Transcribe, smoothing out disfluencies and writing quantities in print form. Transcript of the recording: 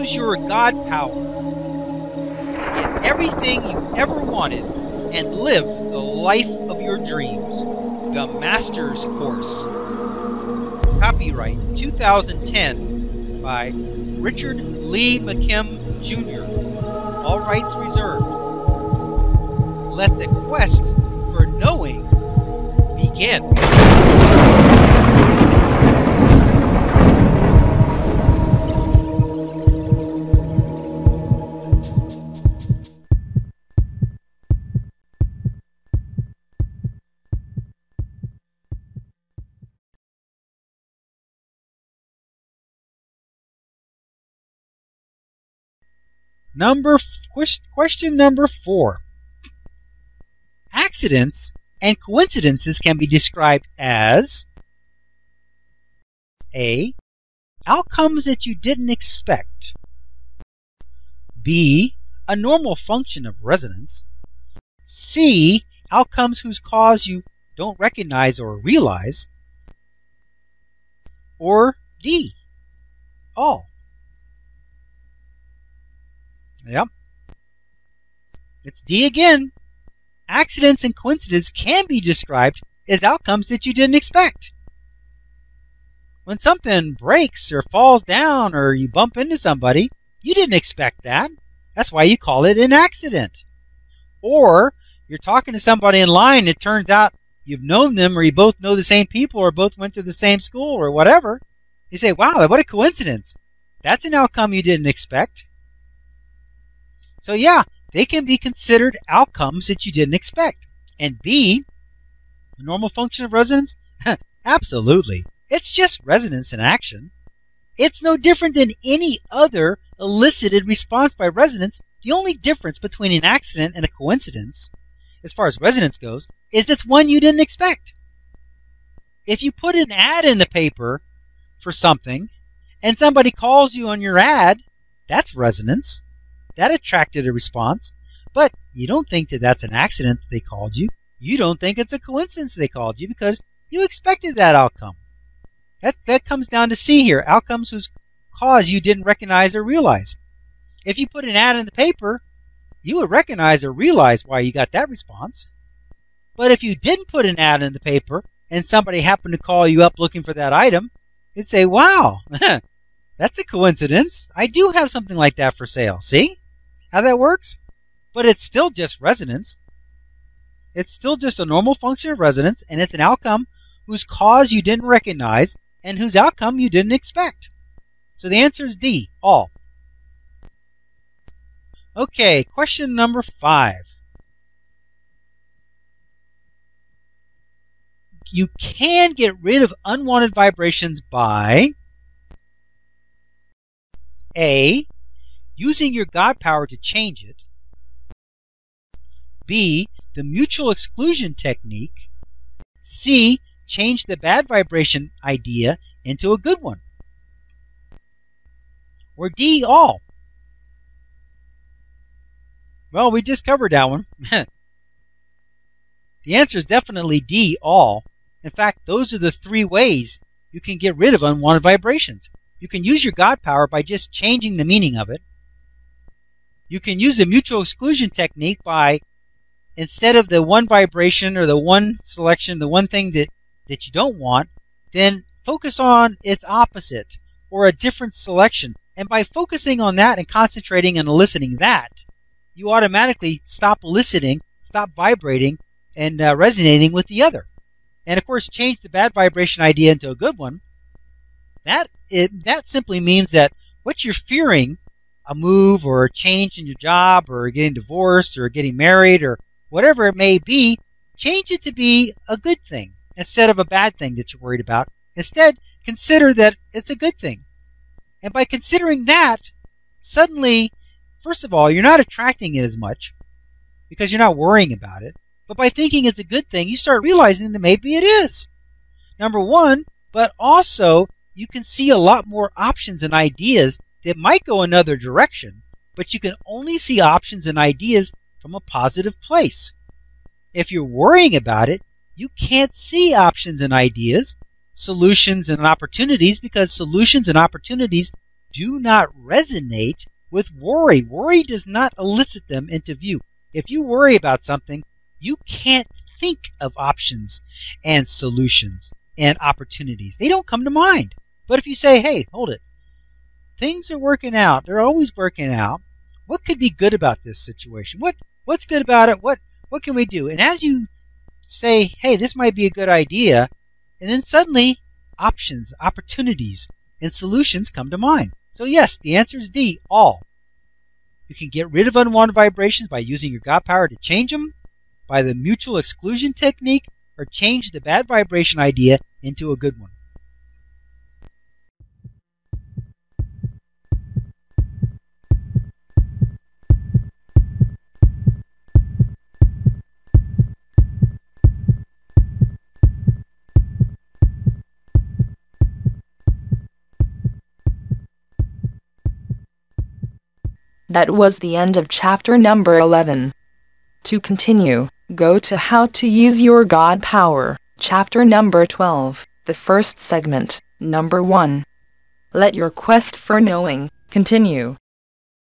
Use your God power. Get everything you ever wanted and live the life of your dreams. The Master's Course. Copyright 2010 by Richard Lee McKim Jr. All rights reserved. Let the quest for knowing begin. Question number 4. Accidents and coincidences can be described as A. Outcomes that you didn't expect. B. A normal function of resonance. C. Outcomes whose cause you don't recognize or realize. Or D. All. Yep. It's D again. Accidents and coincidences can be described as outcomes that you didn't expect. When something breaks or falls down or you bump into somebody, you didn't expect that. That's why you call it an accident. Or you're talking to somebody in line and it turns out you've known them or you both know the same people or both went to the same school or whatever. You say, wow, what a coincidence. That's an outcome you didn't expect. So yeah, they can be considered outcomes that you didn't expect. And B, the normal function of resonance? Absolutely. It's just resonance in action. It's no different than any other elicited response by resonance. The only difference between an accident and a coincidence, as far as resonance goes, is that it's one you didn't expect. If you put an ad in the paper for something, and somebody calls you on your ad, that's resonance. That attracted a response, but you don't think that that's an accident that they called you. You don't think it's a coincidence they called you because you expected that outcome. That comes down to C here, outcomes whose cause you didn't recognize or realize. If you put an ad in the paper, you would recognize or realize why you got that response. But if you didn't put an ad in the paper and somebody happened to call you up looking for that item, you'd say, wow, that's a coincidence. I do have something like that for sale. See how that works? But it's still just resonance. It's still just a normal function of resonance, and it's an outcome whose cause you didn't recognize and whose outcome you didn't expect. So the answer is D, all. Okay, question number 5. You can get rid of unwanted vibrations by A. Using your God power to change it. B. The mutual exclusion technique. C. Change the bad vibration idea into a good one. Or D. All. Well, we just covered that one. The answer is definitely D. All. In fact, those are the 3 ways you can get rid of unwanted vibrations. You can use your God power by just changing the meaning of it. You can use the mutual exclusion technique by, instead of the one vibration or the one selection, the one thing that you don't want, then focus on its opposite or a different selection. And by focusing on that and concentrating and eliciting that, you automatically stop eliciting, stop vibrating, and resonating with the other. And of course, change the bad vibration idea into a good one. That simply means that what you're fearing, a move or a change in your job or getting divorced or getting married or whatever it may be, change it to be a good thing instead of a bad thing that you're worried about. Instead, consider that it's a good thing. And by considering that, suddenly, first of all, you're not attracting it as much because you're not worrying about it. But by thinking it's a good thing, you start realizing that maybe it is. Number one, but also you can see a lot more options and ideas that might go another direction, but you can only see options and ideas from a positive place. If you're worrying about it, you can't see options and ideas, solutions and opportunities, because solutions and opportunities do not resonate with worry. Worry does not elicit them into view. If you worry about something, you can't think of options and solutions and opportunities. They don't come to mind. But if you say, hey, hold it. Things are working out. They're always working out. What could be good about this situation? What's good about it? What can we do? And as you say, hey, this might be a good idea, and then suddenly options, opportunities, and solutions come to mind. So yes, the answer is D, all. You can get rid of unwanted vibrations by using your God power to change them, by the mutual exclusion technique, or change the bad vibration idea into a good one. That was the end of chapter number 11. To continue, go to How to Use Your God Power, chapter number 12, the first segment, number 1. Let your quest for knowing continue.